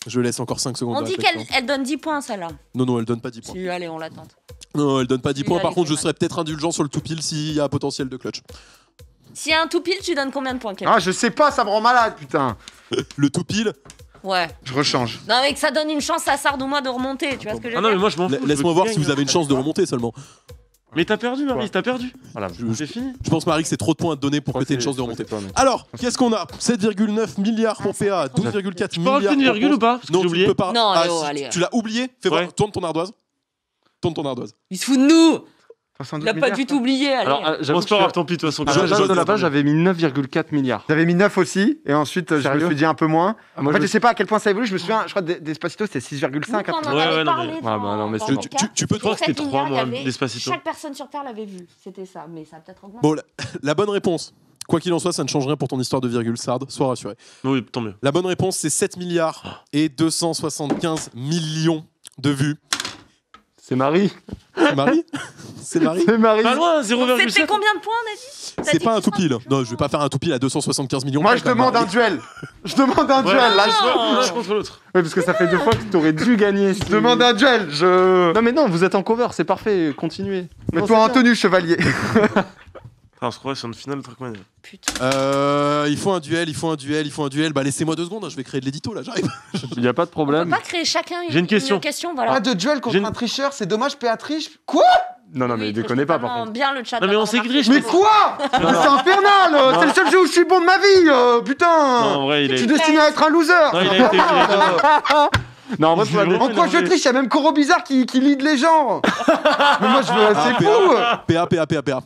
Je laisse encore 5 secondes. On de dit réflexion. qu'elle donne 10 points, celle-là. Non, elle donne pas 10 points. Si, allez, on la tente. Non, elle donne pas 10 Oui, points. là, Par elle contre, fait je serais peut-être indulgent sur le tout pile s'il y a un potentiel de clutch. S'il y a un tout pile, tu donnes combien de points, Kevin? Ah, je sais pas, ça me rend malade, putain. Le tout pile, Ouais. Je rechange. Non, mais que ça donne une chance à Sard ou moi de remonter, tu vois ce que je veux Ah non, mais dire? moi je m'en fous. je laisse-moi veux voir qu'il si vous gagne. avez une chance de remonter seulement. Mais t'as perdu, Marie, t'as perdu. Voilà. C'est fini. Je pense, Marie, que c'est trop de points à te donner pour que tu aies une chance de remonter. Alors, qu'est-ce qu'on a? 7,9 milliards pour PA, 12,4 Tu peux rajouter milliards une pour virgule Ponce. ou pas? Parce que Non, j'ai tu oublié. ne peux pas. Non, Ah, Léo, si, allez. tu l'as oublié. Fais voir. Ouais. Tourne ton ardoise. Tourne ton ardoise. Il se fout de nous! 72 Il a pas milliards, du tout oublié, allez. Alors, Bon, j'avoue c'est pas que grave, tant pis, de toute façon. à la base de la page, j'avais mis 9,4 milliards. J'avais mis 9 aussi, et ensuite je me Sérieux suis dit un peu moins. Ah, moi, En fait, je je sais pas à quel point ça évolue, je me souviens, je crois que Despacito c'était 6,5. Nous, quand on en Ouais, avait ouais, non, parlé mais- dans- Ah, bah, non, mais dans c'est le bon. podcast, Tu peux. Je crois que c'était cette 3 lumière, mois, il y avait- Despacito. Chaque personne sur Terre l'avait vu, c'était ça, mais ça a peut-être augmenté. Bon, la bonne réponse. Quoi qu'il en soit, ça ne change rien pour ton histoire de virgule, Sard. Sois rassuré. Oui, tant mieux. La bonne réponse, c'est 7 milliards et 275 millions de vues. C'est Marie. C'est Marie? C'est Marie? C'est Marie. Pas loin, C'était 0,7. combien de points, on a dit? T'as C'est dit pas un que tout tu pile. Non, je vais pas faire un tout pile à 275 millions. Moi je Comme demande un Marie. duel. Je demande un Ouais, duel, là. l'un contre l'autre. Oui, parce que ça fait 2 fois que t'aurais dû gagner. Je demande un duel. Non, mais non, vous êtes en cover, c'est parfait, continuez. Mets-toi en tenue, chevalier. Ah, on se croirait sur une finale de Trackmania. Putain. Il faut un duel. Bah laissez-moi 2 secondes, hein, je vais créer de l'édito là, j'arrive. Il n'y a pas de On peut problème. pas créer chacun J'ai une question. voilà. Pas de duel contre J'ai une- un tricheur, c'est dommage, PA triche. Quoi? Non, non, mais déconnez pas, par contre. Bien le chat. Non, mais on sait que triche. Mais quoi? C'est infernal. C'est le seul jeu où je suis bon de ma vie. Non, Putain. en vrai, il Je suis est. destiné à être un loser. Non, il a été. Non, en vrai, faut la En quoi je triche? Il y a même Koro Bizarre qui lead les gens. Mais moi je veux. C'est fou. PA.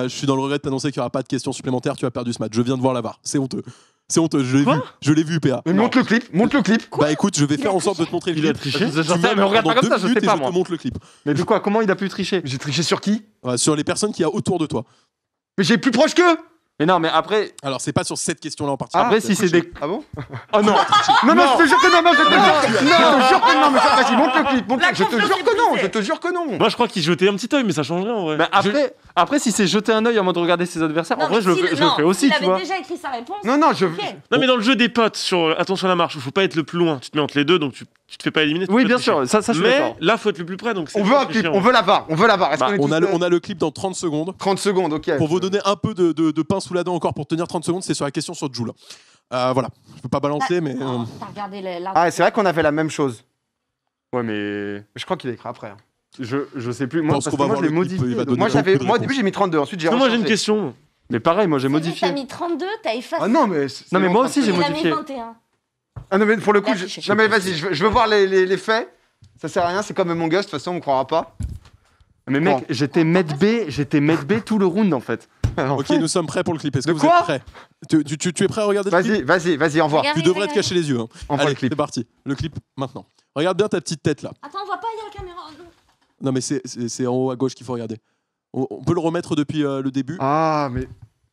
Je suis dans le regret de t'annoncer qu'il n'y aura pas de questions supplémentaires, tu as perdu ce match. Je viens de voir la VAR. C'est honteux. C'est honteux, je l'ai vu, PA. Mais monte le clip, monte le clip. Bah écoute, je vais faire en sorte de te montrer le Il a clip. triché. Je sais, mais regarde pas Pendant comme ça, 2 je minutes sais et pas, je moi. te montre le clip. Mais de quoi? Comment il a pu tricher? J'ai triché sur qui? Sur les personnes qu'il y a autour de toi. Mais j'ai plus proche qu'eux. Mais non, mais après. Alors c'est pas sur cette question-là en particulier. Après, si c'est des. Ah bon? Oh non! Non, non, je te jure que non, je te jure que non, mais ça, vas-y, monte le clip, monte le La clip. Je te confiance jure est que non, brisée. je te jure que non. Moi, je crois qu'il jetait un petit œil, mais ça change rien en vrai. Mais après, si c'est jeter un œil en mode regarder ses adversaires, en vrai, je le fais aussi, il tu avait vois. déjà écrit sa réponse. Non, non, je. Ok. Non, mais dans le jeu des potes, sur attention à la marche, où faut pas être le plus loin, tu te mets entre les deux, donc tu te fais pas éliminer. tu Oui, peux bien tricher. sûr, ça je suis Mais d'accord. là, faut être le plus près, donc c'est On veut un clip, tricher, on veut la barre, on veut la barre. Est-ce Bah, qu'on est On tous, a le clip dans 30 secondes. 30 secondes, ok. Pour vous donner un peu de pain sous la dent encore pour tenir 30 secondes, c'est sur la question sur Joule. Voilà, je peux pas balancer, mais. Non, T'as regardé la. Ah, c'est vrai qu'on avait la même chose. Ouais, mais. Je crois qu'il a écrit après. hein. Je sais plus. Moi, pense parce qu'on que va moi, je l'ai voir le clip, modifié. il va donc- donner Moi, beaucoup de moi au réponses. début, j'ai mis 32, ensuite j'ai Moi, j'ai une rechangé. question. Mais pareil, moi, j'ai T'as modifié. mis 32, t'as effacé. Ah non, mais. c'est Non, mais moi en aussi, train de- j'ai Il a modifié. mis 21. Ah non, mais pour le coup, Il a triché. non, mais vas-y, je veux voir les faits. Ça sert à rien, c'est comme mon Gus, de toute façon, on me croira pas. Mais mec, Bon. j'étais med B tout le round en fait. Ok, nous sommes prêts pour le clip. Est-ce que De vous quoi êtes prêts? Tu es prêt à regarder le clip? Vas-y, envoie. Regarde. Tu devrais te cacher les yeux. Hein. Envoie Allez, le clip. c'est parti. Le clip maintenant. Regarde bien ta petite tête là. Attends, on voit pas, il y a la caméra. Non. Non mais c'est en haut à gauche qu'il faut regarder. On peut le remettre depuis le début. Ah, mais.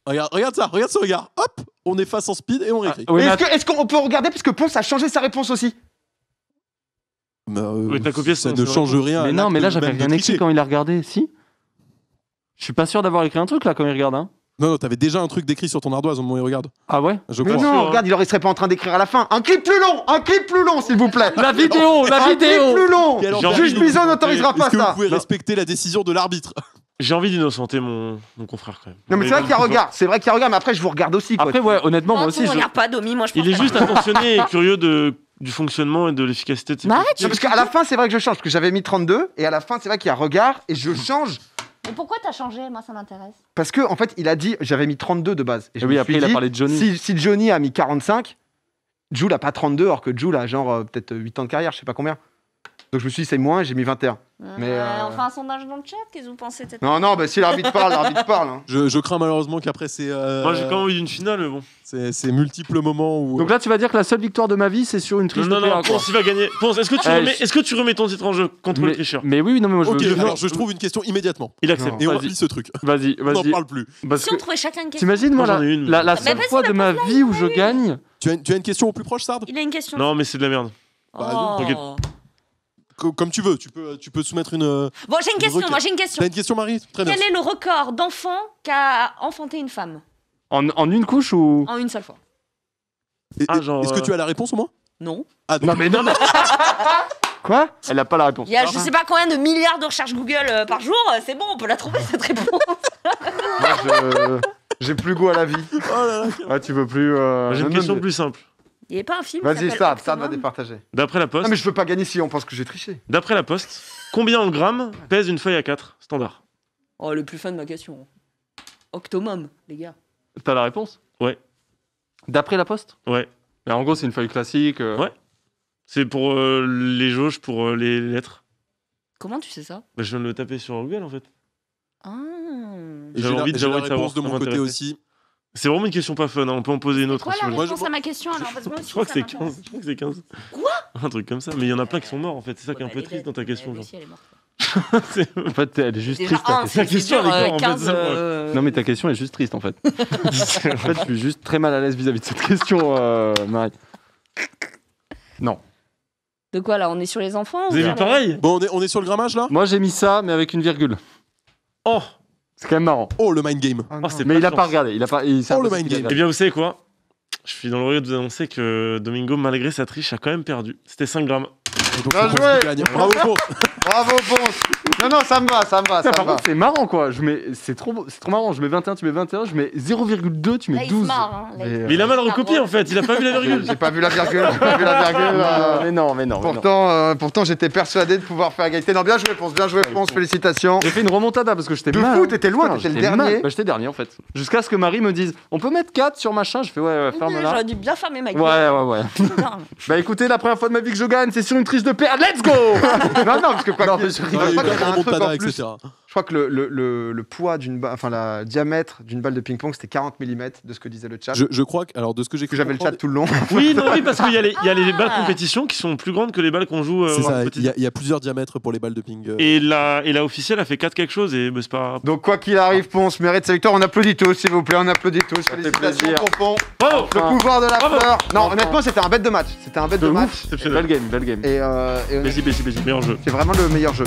Regarde ça, regarde ce regard. Hop, on est face en speed et on réécrit. Oui, Mais mais est-ce qu'on peut regarder parce que Ponce a changé sa réponse aussi? Oui, t'as copié ça son- ne son change réponse. rien. à Mais non, l'acte mais là j'avais même de rien écrit tricher. quand il a regardé, si. Je suis pas sûr d'avoir écrit un truc là quand il regarde, hein. Non, t'avais déjà un truc décrit sur ton ardoise au moment où il regarde. Ah ouais? Je Mais crois. non, sûr, regarde, il serait pas en train d'écrire à la fin. Un clip plus long, s'il vous plaît. La vidéo, la Un clip vidéo. plus long. Et alors, Genre, Juge il- Bison n'autorisera pas Est-ce que vous ça. pouvez Non. respecter la décision de l'arbitre? J'ai envie d'innocenter mon confrère quand même. Non, mais c'est vrai qu'il y a regard. C'est vrai qu'il y a regard, mais après, je vous regarde aussi. Quoi. Après, ouais, honnêtement, moi Non, aussi, tu je. regardes pas Domi, moi je pense Il est pas. juste attentionné et curieux du fonctionnement et de l'efficacité de ses Mais arrête, Non, parce qu'à la fin, c'est vrai que je change, parce que j'avais mis 32, et à la fin, c'est vrai qu'il y a regard, et je change. Mais pourquoi t'as changé? Moi ça m'intéresse. Parce que, en fait, il a dit, j'avais mis 32 de base. Et je Et oui, me après, suis il a dit, parlé de Johnny. Si Johnny a mis 45, Jules a pas 32, alors que Jules a genre peut-être 8 ans de carrière, je sais pas combien. Donc je me suis dit, c'est moins, j'ai mis 21. Mais, On fait un sondage dans le chat, qu'est-ce que vous pensez peut-être? Non, bah si l'arbitre parle, hein. Je crains malheureusement qu'après c'est. Moi j'ai quand même eu une finale, mais bon. C'est multiples moments où. Donc là, tu vas dire que la seule victoire de ma vie, c'est sur une triche Non, de PA, quoi. Ponce, il va gagner. Ponce, est-ce que tu remets ton titre en jeu contre le tricheur? Mais oui, non, mais moi je Ok, veux. alors je trouve une question immédiatement. Il accepte. Et on Vas-y. remplit ce truc. Vas-y, On n'en vas-y. parle plus. Parce Si que on trouvait chacun une question. t'imagines, moi, Moi, j'en ai une. la seule vas-y, fois de ma vie où je gagne. Tu as une question au plus proche, Sard? Il a une question. Non, mais c'est de la merde. Bah, t'inquiète. Comme tu veux, tu peux soumettre une. Bon, j'ai une question, requête. moi j'ai une question. T'as une question, Marie? Très bien. Quel est le record d'enfants qu'a enfanté une femme En une couche ou. en une seule fois? Est-ce que tu as la réponse au moins? Non. Ah, Non, mais non, mais. Quoi? Elle a pas la réponse. Il y a je sais pas combien de milliards de recherches Google par jour, c'est bon, on peut la trouver cette réponse. Moi, j'ai plus goût à la vie. Oh là là. Ah, tu veux plus. J'ai une question plus simple. Il n'y avait pas un film Vas-y, qui Sard s'appelle va Octomum? départager. D'après la Non, Poste, mais je peux pas gagner si on pense que j'ai triché. combien en grammes pèse une feuille A4 standard? Oh, le plus fun de ma question. Octomum, les gars. T'as la réponse? Ouais. D'après la poste? Ouais. Mais en gros, c'est une feuille classique. Ouais. C'est pour les jauges, pour les lettres. Comment tu sais ça? Bah, je viens de le taper sur Google en fait. Ah. Et J'avais envie de j'ai la savoir, réponse de ça mon côté m'intéressait. aussi. C'est vraiment une question pas fun, hein. On peut en poser une autre. Quoi si la vous voulez. réponse à ma question alors? Parce que moi aussi, Je crois que ça c'est m'intéresse. 15. Je crois que c'est 15. Quoi? Un truc comme ça. Mais il y en a plein qui sont morts en fait. C'est ça qui est un peu Elle est triste dead. dans ta question. Elle genre. aussi, elle est morte. C'est- En fait, elle est juste Déjà, triste. ta un, question. La question, elle est grande, en fait, 15, c'est ça, moi. Non, mais ta question est juste triste en fait. En fait, je suis juste très mal à l'aise vis-à-vis de cette question, Marie. Non. De quoi là? On est sur les enfants? Vous avez ou vu sur- pareil? Bon, on est sur le grammage là? Moi, j'ai mis ça, mais avec une virgule. Oh, C'est quand même marrant. Oh, le mind game. Ah, oh non. c'est Mais il a de pas chance. regardé. Il a pas. C'est Oh, le impossible mind qu'il ait game. Eh regardé. bien, vous savez quoi? Je suis dans le regret de vous annoncer que Domingo, malgré sa triche, a quand même perdu. C'était 5 grammes. Et donc, Bien c'est Ponce joué. qui gagne. Bravo, Ponce. Bravo, Ponce. Non, ça me va. Putain, par contre, c'est marrant quoi. C'est trop marrant. Je mets 21, tu mets 21, je mets 0,2, tu Là, mets il se 12. marre. Hein. Là, Mais il a mal recopié en fait, il a pas vu la virgule. J'ai pas vu la virgule. J'ai pas vu la virgule. Mais non, mais non. mais non. Pourtant, j'étais persuadé de pouvoir faire égalité. Non, bien joué, Ponce, félicitations. J'ai fait une remontada parce que j'étais De mal. fou, hein. t'étais loin, Putain, t'étais le j'étais dernier. mal. Bah, j'étais dernier en fait. Jusqu'à ce que Marie me dise on peut mettre 4 sur machin. Je fais ouais, ferme-la. J'aurais dû bien fermer ma gueule. Ouais. Putain. Bah écoutez, la première fois de ma vie que je gagne, c'est sur une triche de PA. Let's go. Non, parce que quoi Non, qu'il- mais je je rigole. crois qu'il y a un truc Remontada, en plus. etc. Je crois que le poids d'une balle, enfin, le diamètre d'une balle de ping-pong, c'était 40 mm de ce que disait le chat. Je crois que, alors de ce que j'ai Que j'avais le chat tout le long. Oui, parce qu'il y a les balles compétition qui sont plus grandes que les balles qu'on joue. c'est en ça, petite. il y a plusieurs diamètres pour les balles de ping. Et la officielle a fait 4 quelque chose et bah, c'est pas. Donc, quoi qu'il arrive, Ponce mérite sa victoire. On applaudit tous, s'il vous plaît. On applaudit tous. fait Félicitations plaisir. pour Ponce. Bravo! Le pouvoir de la Bravo. fleur. Non, Enfin. honnêtement, c'était un bête de match. C'était un bête de De match. ouf. Exceptionnel. Belle game. Et honnêtement, Meilleur jeu. c'est vraiment le meilleur jeu.